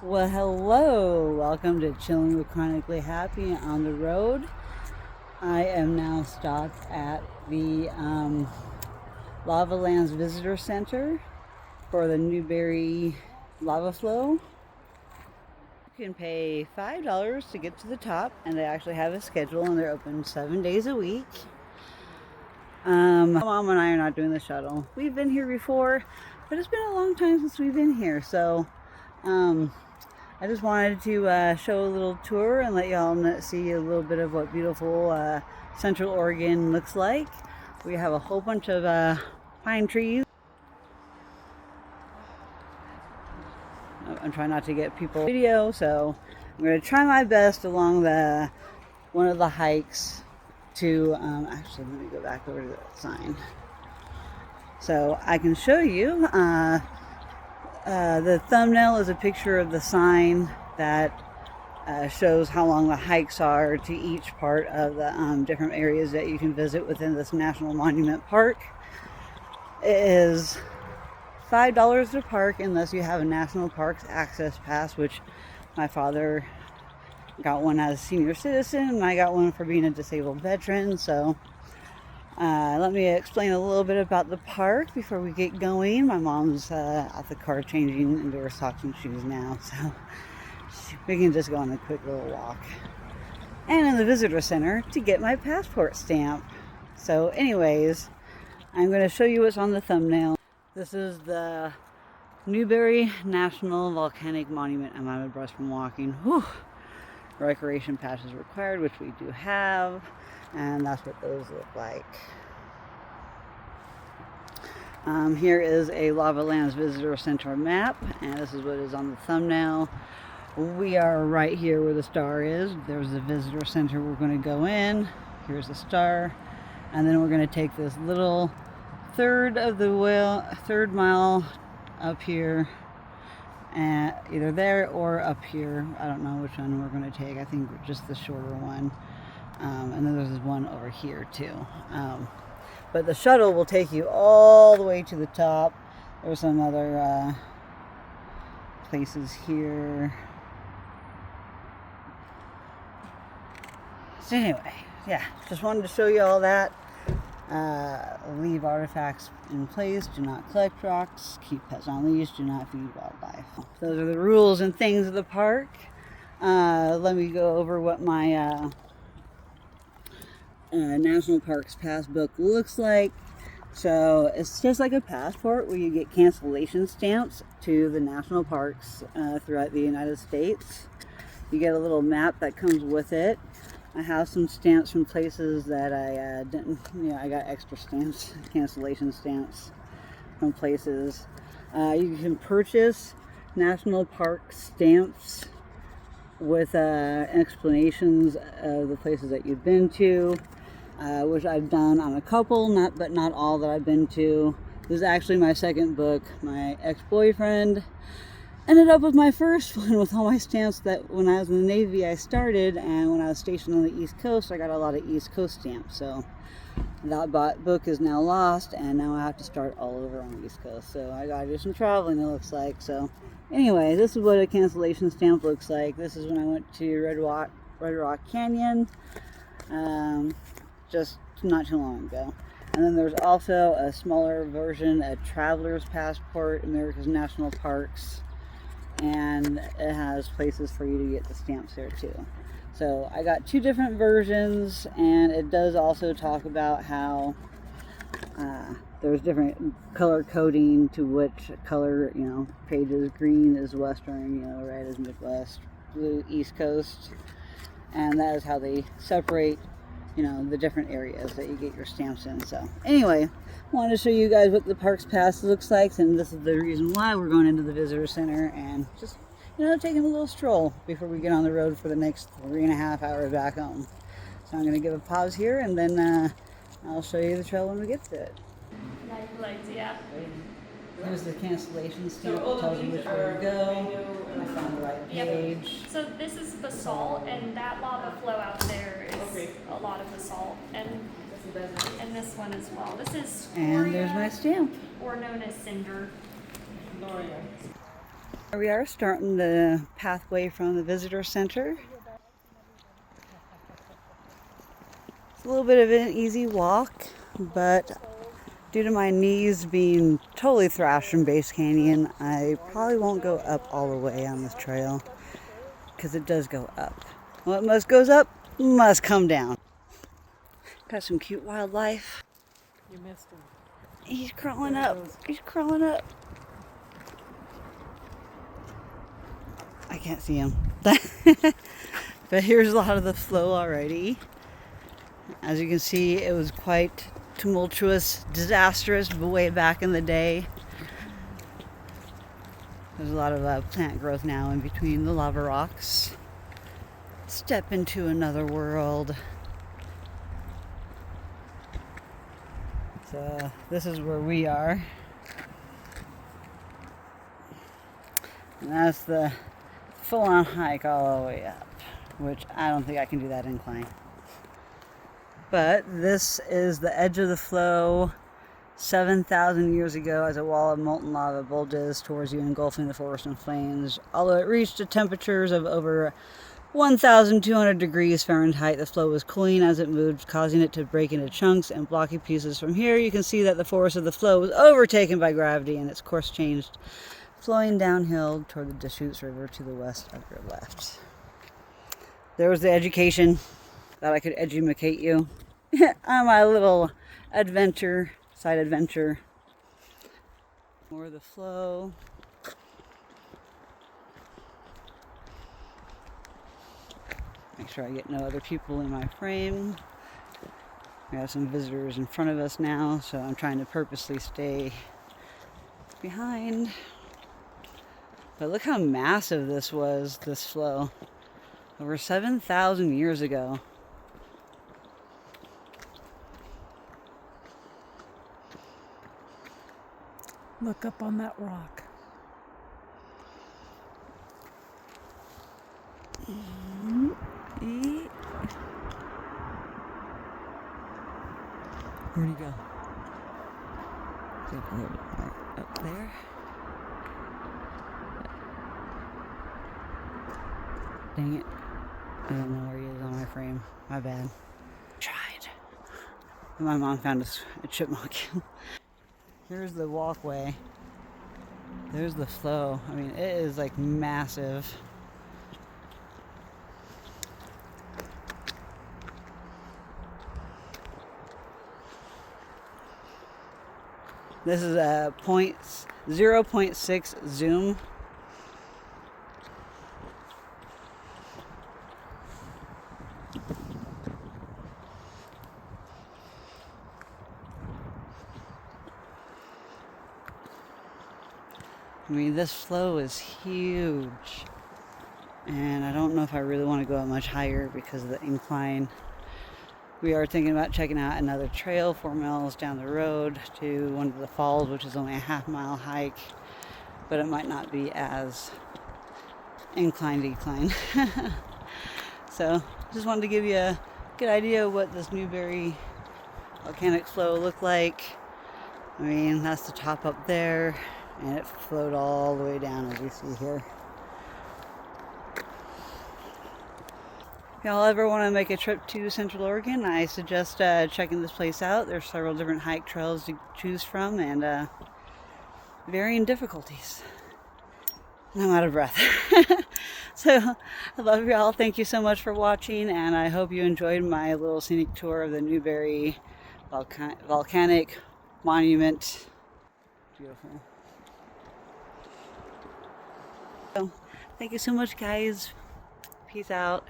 Well, hello. Welcome to Chillin with Chronically Happy on the road. I am now stopped at the Lava Lands Visitor Center for the Newberry lava flow. You can pay $5 to get to the top, and they actually have a schedule, and they're open 7 days a week. Mom and I are not doing the shuttle. We've been here before, but it's been a long time since we've been here, so I just wanted to show a little tour and let y'all see a little bit of what beautiful Central Oregon looks like. We have a whole bunch of pine trees. I'm trying not to get people video, so I'm going to try my best along one of the hikes to actually let me go back over to that sign so I can show you. The thumbnail is a picture of the sign that shows how long the hikes are to each part of the different areas that you can visit within this National Monument Park. It is $5 to park unless you have a National Parks Access Pass, which my father got one as a senior citizen, and I got one for being a disabled veteran. So let me explain a little bit about the park before we get going. My mom's at the car changing into her socks and shoes now, so we can just go on a quick little walk. And in the visitor center to get my passport stamp. So anyways, I'm going to show you what's on the thumbnail. This is the Newberry National Volcanic Monument. I'm out of breath from walking. Whew. Recreation pass is required, which we do have, and that's what those look like. Here is a Lava Lands Visitor Center map, and this is what is on the thumbnail. We are right here where the star is. There's the visitor center. We're going to go in. Here's the star, and then we're going to take this little third mile up here, and either there or up here. I don't know which one we're going to take. I think just the shorter one. And then there's one over here too. But the shuttle will take you all the way to the top. There's some other places here. So anyway, yeah, just wanted to show you all that. Leave artifacts in place, do not collect rocks, keep pets on leash, do not feed wildlife. Those are the rules and things of the park. Let me go over what my National Parks Pass book looks like. So it's just like a passport where you get cancellation stamps to the national parks throughout the United States. You get a little map that comes with it. I have some stamps from places that I didn't, I got extra stamps, cancellation stamps from places. You can purchase national park stamps with explanations of the places that you've been to, which I've done on a couple, but not all that I've been to. This is actually my second book. My ex-boyfriend ended up with my first one with all my stamps that when I was in the Navy I started, and when I was stationed on the East Coast I got a lot of East Coast stamps. So that book is now lost, and now I have to start all over on the East Coast. So I gotta do some traveling, it looks like. So anyway, this is what a cancellation stamp looks like. This is when I went to Red Rock Canyon just not too long ago. And then there's also a smaller version, a traveler's passport, America's National Parks, and it has places for you to get the stamps there too. So I got two different versions, and it does also talk about how there's different color coding to which color, pages. Green is Western, red is Midwest, blue East Coast, and that is how they separate the different areas that you get your stamps in. So anyway, I wanted to show you guys what the Parks Pass looks like, and this is the reason why we're going into the visitor center and just taking a little stroll before we get on the road for the next 3.5 hours back home. So I'm going to give a pause here, and then I'll show you the trail when we get to it. Lights, yeah. Here's the cancellation stamp that tells you which way to go. I found the right page. Yep. So this is basalt, and that lava flow out there is a lot of basalt, and this one as well. This is and there's my stamp. or known as cinder. Here we are starting the pathway from the visitor center. It's a little bit of an easy walk, but due to my knees being totally thrashed from Base Canyon, I probably won't go up all the way on this trail because it does go up. What must goes up must come down. Got some cute wildlife. You missed him. He's crawling up. He's crawling up. I can't see him. But here's a lot of the flow already. As you can see, it was quite tumultuous, disastrous way back in the day. There's a lot of plant growth now in between the lava rocks. Step into another world. So this is where we are. And that's the full-on hike all the way up, which I don't think I can do that incline. But this is the edge of the flow 7,000 years ago as a wall of molten lava bulges towards you, engulfing the forest in flames. Although it reached the temperatures of over 1,200 degrees Fahrenheit, the flow was cooling as it moved, causing it to break into chunks and blocky pieces. From here, you can see that the force of the flow was overtaken by gravity and its course changed, flowing downhill toward the Deschutes River to the west of your left. There was the education. Thought I could edumacate you on my little adventure, side adventure. More of the flow. Make sure I get no other people in my frame. We have some visitors in front of us now, so I'm trying to purposely stay behind. But look how massive this was, this flow. Over 7,000 years ago. Look up on that rock. Where'd he go? Up there. Dang it. I don't know where he is on my frame. My bad. Tried. And my mom found a chipmunk. Here's the walkway. There's the flow. I mean, it is like massive. This is a 0.6 zoom. I mean, this flow is huge, and I don't know if I really want to go up much higher because of the incline. We are thinking about checking out another trail 4 miles down the road to one of the falls, which is only a half-mile hike, but it might not be as decline. So just wanted to give you a good idea of what this Newberry volcanic flow looked like. I mean, that's the top up there, and it flowed all the way down, as you see here. If y'all ever want to make a trip to Central Oregon, I suggest checking this place out. There's several different hike trails to choose from, and varying difficulties. And I'm out of breath. So I love y'all. Thank you so much for watching, and I hope you enjoyed my little scenic tour of the Newberry Volcanic Monument. Beautiful. So, thank you so much, guys. Peace out.